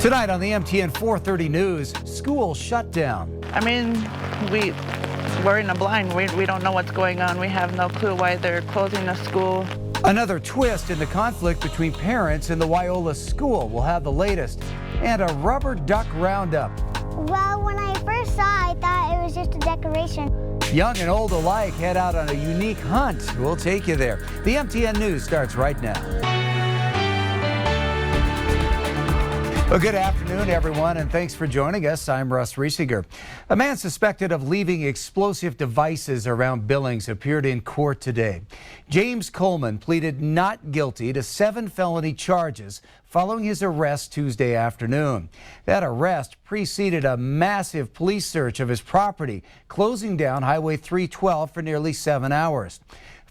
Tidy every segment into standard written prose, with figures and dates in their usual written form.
Tonight on the MTN 4:30 News, school shutdown. I mean, we're in a blind. We don't know what's going on. We have no clue why they're closing the school. Another twist in the conflict between parents and the Wyola school. We'll have the latest. And a rubber duck roundup. Well, when I first saw it, I thought it was just a decoration. Young and old alike head out on a unique hunt. We'll take you there. The MTN News starts right now. Well, good afternoon, everyone, and thanks for joining us. I'm Russ Riesinger. A man suspected of leaving explosive devices around Billings appeared in court today. James Coleman pleaded not guilty to 7 felony charges following his arrest Tuesday afternoon. That arrest preceded a massive police search of his property, closing down Highway 312 for nearly 7 hours.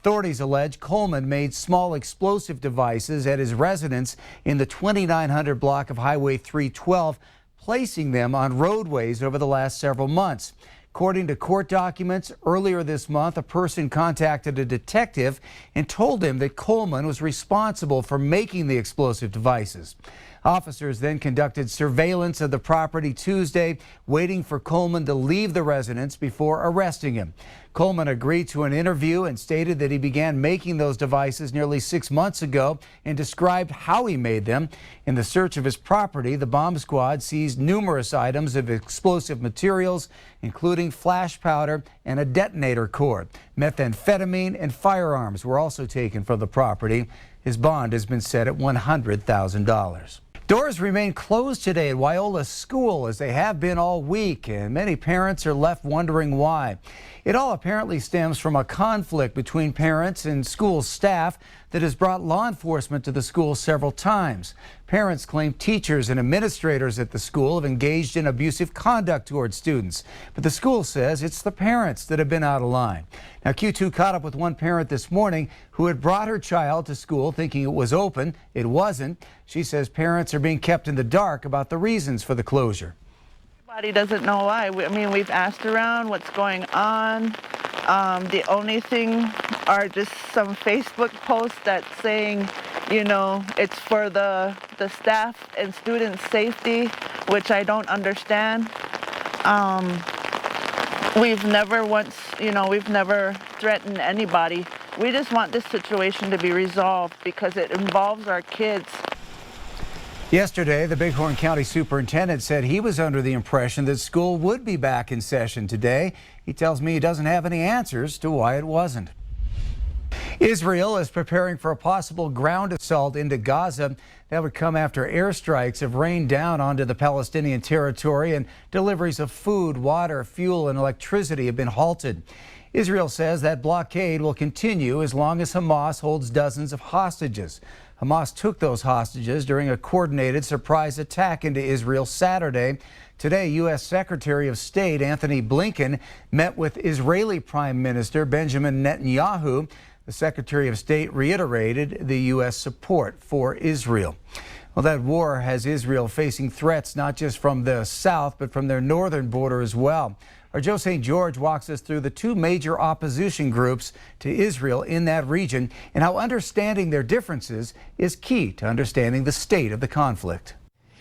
Authorities allege Coleman made small explosive devices at his residence in the 2900 block of Highway 312, placing them on roadways over the last several months. According to court documents, earlier this month, a person contacted a detective and told him that Coleman was responsible for making the explosive devices. Officers then conducted surveillance of the property Tuesday, waiting for Coleman to leave the residence before arresting him. Coleman agreed to an interview and stated that he began making those devices nearly 6 months ago and described how he made them. In the search of his property, the bomb squad seized numerous items of explosive materials, including flash powder and a detonator cord. Methamphetamine and firearms were also taken from the property. His bond has been set at $100,000. Doors remain closed today at Wyola School, as they have been all week, and many parents are left wondering why. It all apparently stems from a conflict between parents and school staff that has brought law enforcement to the school several times. Parents claim teachers and administrators at the school have engaged in abusive conduct towards students, but the school says it's the parents that have been out of line. Now, Q2 caught up with one parent this morning who had brought her child to school thinking it was open. It wasn't. She says parents are being kept in the dark about the reasons for the closure. Everybody doesn't know why. I mean, we've asked around what's going on. The only thing are just some Facebook posts that's saying, you know, it's for the staff and students' safety, which I don't understand. We've never threatened anybody. We just want this situation to be resolved because it involves our kids. Yesterday, the Bighorn County Superintendent said he was under the impression that school would be back in session today. He tells me he doesn't have any answers to why it wasn't. Israel is preparing for a possible ground assault into Gaza that would come after airstrikes have rained down onto the Palestinian territory and deliveries of food, water, fuel, and electricity have been halted. Israel says that blockade will continue as long as Hamas holds dozens of hostages. Hamas took those hostages during a coordinated surprise attack into Israel Saturday. Today, U.S. Secretary of State Anthony Blinken met with Israeli Prime Minister Benjamin Netanyahu. The Secretary of State reiterated the U.S. support for Israel. Well, that war has Israel facing threats not just from the south, but from their northern border as well. Our Joe St. George walks us through the 2 major opposition groups to Israel in that region and how understanding their differences is key to understanding the state of the conflict.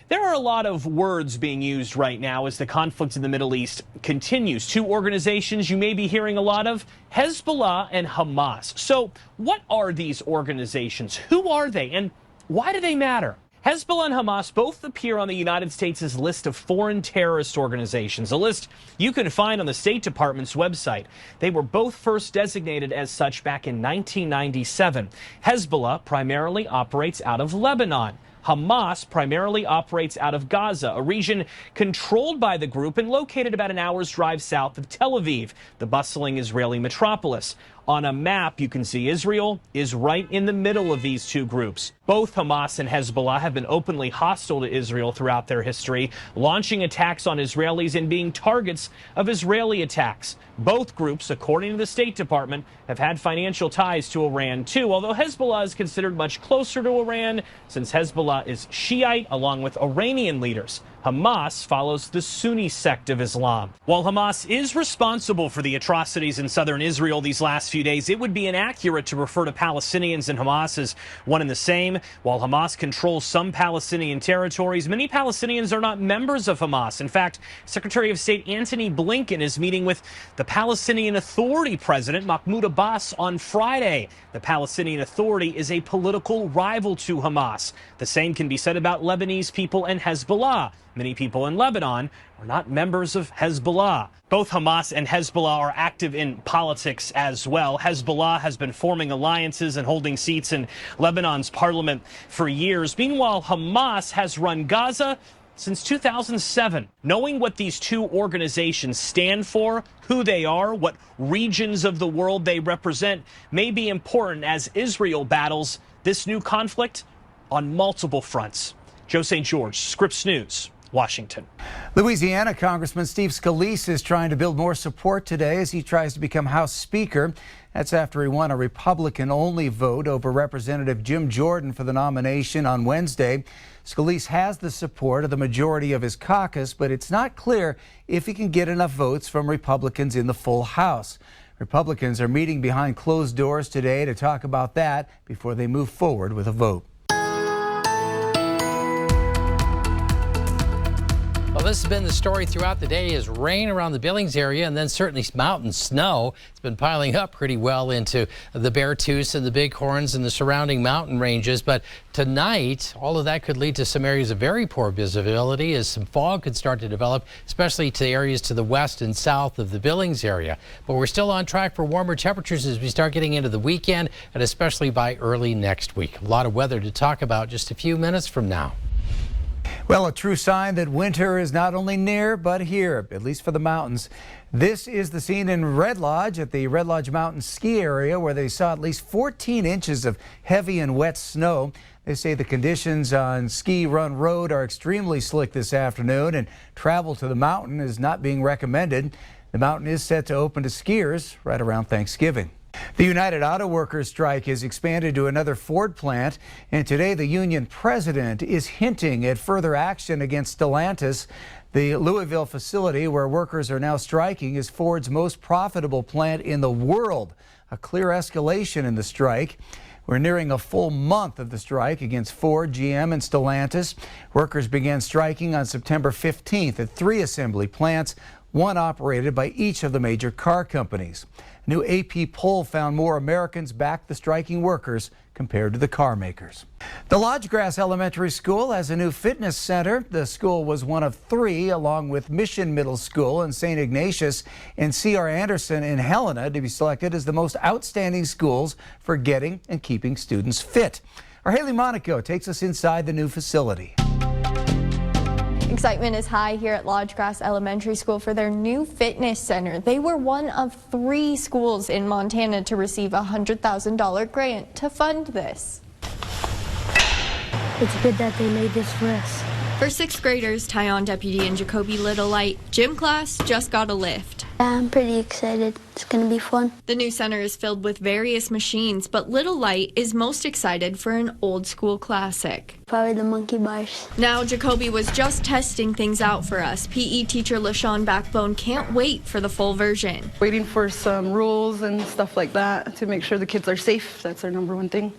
There are a lot of words being used right now as the conflict in the Middle East continues. 2 organizations you may be hearing a lot of, Hezbollah and Hamas. So what are these organizations? Who are they? And why do they matter? Hezbollah and Hamas both appear on the United States' list of foreign terrorist organizations, a list you can find on the State Department's website. They were both first designated as such back in 1997. Hezbollah primarily operates out of Lebanon. Hamas primarily operates out of Gaza, a region controlled by the group and located about an hour's drive south of Tel Aviv, the bustling Israeli metropolis. On a map, you can see Israel is right in the middle of these 2 groups. Both Hamas and Hezbollah have been openly hostile to Israel throughout their history, launching attacks on Israelis and being targets of Israeli attacks. Both groups, according to the State Department, have had financial ties to Iran too, although Hezbollah is considered much closer to Iran since Hezbollah is Shiite along with Iranian leaders. Hamas follows the Sunni sect of Islam. While Hamas is responsible for the atrocities in southern Israel these last few days, it would be inaccurate to refer to Palestinians and Hamas as one and the same. While Hamas controls some Palestinian territories, many Palestinians are not members of Hamas. In fact, Secretary of State Antony Blinken is meeting with the Palestinian Authority President Mahmoud Abbas on Friday. The Palestinian Authority is a political rival to Hamas. The same can be said about Lebanese people and Hezbollah. Many people in Lebanon are not members of Hezbollah. Both Hamas and Hezbollah are active in politics as well. Hezbollah has been forming alliances and holding seats in Lebanon's parliament for years. Meanwhile, Hamas has run Gaza since 2007. Knowing what these two organizations stand for, who they are, what regions of the world they represent may be important as Israel battles this new conflict on multiple fronts. Joe St. George, Scripps News, Washington. Louisiana Congressman Steve Scalise is trying to build more support today as he tries to become House Speaker. That's after he won a Republican-only vote over Representative Jim Jordan for the nomination on Wednesday. Scalise has the support of the majority of his caucus, but it's not clear if he can get enough votes from Republicans in the full House. Republicans are meeting behind closed doors today to talk about that before they move forward with a vote. Well, this has been the story throughout the day is rain around the Billings area and then certainly mountain snow. It's been piling up pretty well into the Beartooth and the Bighorns and the surrounding mountain ranges. But tonight, all of that could lead to some areas of very poor visibility as some fog could start to develop, especially to areas to the west and south of the Billings area. But we're still on track for warmer temperatures as we start getting into the weekend and especially by early next week. A lot of weather to talk about just a few minutes from now. Well, a true sign that winter is not only near, but here, at least for the mountains. This is the scene in Red Lodge at the Red Lodge Mountain Ski Area where they saw at least 14 inches of heavy and wet snow. They say the conditions on Ski Run Road are extremely slick this afternoon and travel to the mountain is not being recommended. The mountain is set to open to skiers right around Thanksgiving. The United Auto Workers strike has expanded to another Ford plant, and today the union president is hinting at further action against Stellantis. The Louisville facility where workers are now striking is Ford's most profitable plant in the world. A clear escalation in the strike. We're nearing a full month of the strike against Ford, GM, and Stellantis. Workers began striking on September 15th at 3 assembly plants, one operated by each of the major car companies. A new AP poll found more Americans backed the striking workers compared to the car makers. The Lodgegrass Elementary School has a new fitness center. The school was one of 3, along with Mission Middle School in St. Ignatius and C.R. Anderson in Helena, to be selected as the most outstanding schools for getting and keeping students fit. Our Haley Monaco takes us inside the new facility. Excitement is high here at Lodgegrass Elementary School for their new fitness center. They were one of 3 schools in Montana to receive a $100,000 grant to fund this. It's good that they made this for us. For 6th graders, Tyon Deputy and Jacoby Littlelight, gym class just got a lift. I'm pretty excited. It's going to be fun. The new center is filled with various machines, but Littlelight is most excited for an old school classic. Probably the monkey bars. Now, Jacoby was just testing things out for us. PE teacher LaShawn Backbone can't wait for the full version. Waiting for some rules and stuff like that to make sure the kids are safe. That's our number one thing.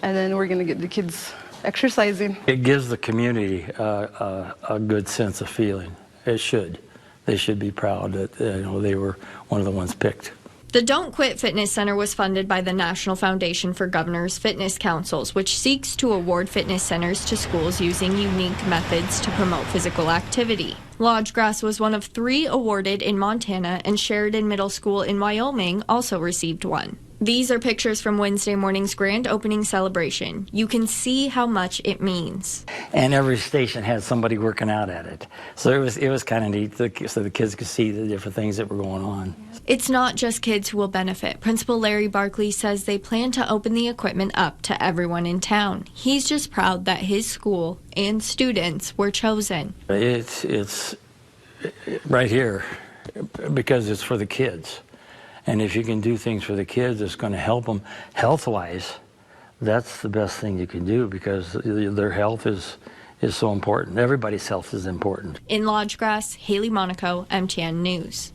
And then we're going to get the kids exercising. It gives the community a good sense of feeling. It should. They should be proud that they were one of the ones picked. The Don't Quit Fitness Center was funded by the National Foundation for Governors Fitness Councils, which seeks to award fitness centers to schools using unique methods to promote physical activity. Lodgegrass was one of 3 awarded in Montana, and Sheridan Middle School in Wyoming also received one. These are pictures from Wednesday morning's grand opening celebration. You can see how much it means. And every station had somebody working out at it. So it was kind of neat so the kids could see the different things that were going on. It's not just kids who will benefit. Principal Larry Barkley says they plan to open the equipment up to everyone in town. He's just proud that his school and students were chosen. It's right here because it's for the kids. And if you can do things for the kids that's going to help them health-wise, that's the best thing you can do because their health is is so important. Everybody's health is important. In Lodgegrass, Haley Monaco, MTN News.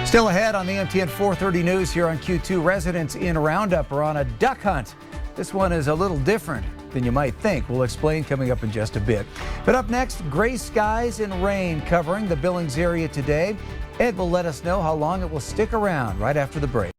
Still ahead on the MTN 430 News here on Q2, residents in Roundup are on a duck hunt. This one is a little different than you might think. We'll explain coming up in just a bit. But up next, gray skies and rain covering the Billings area today. Ed will let us know how long it will stick around right after the break.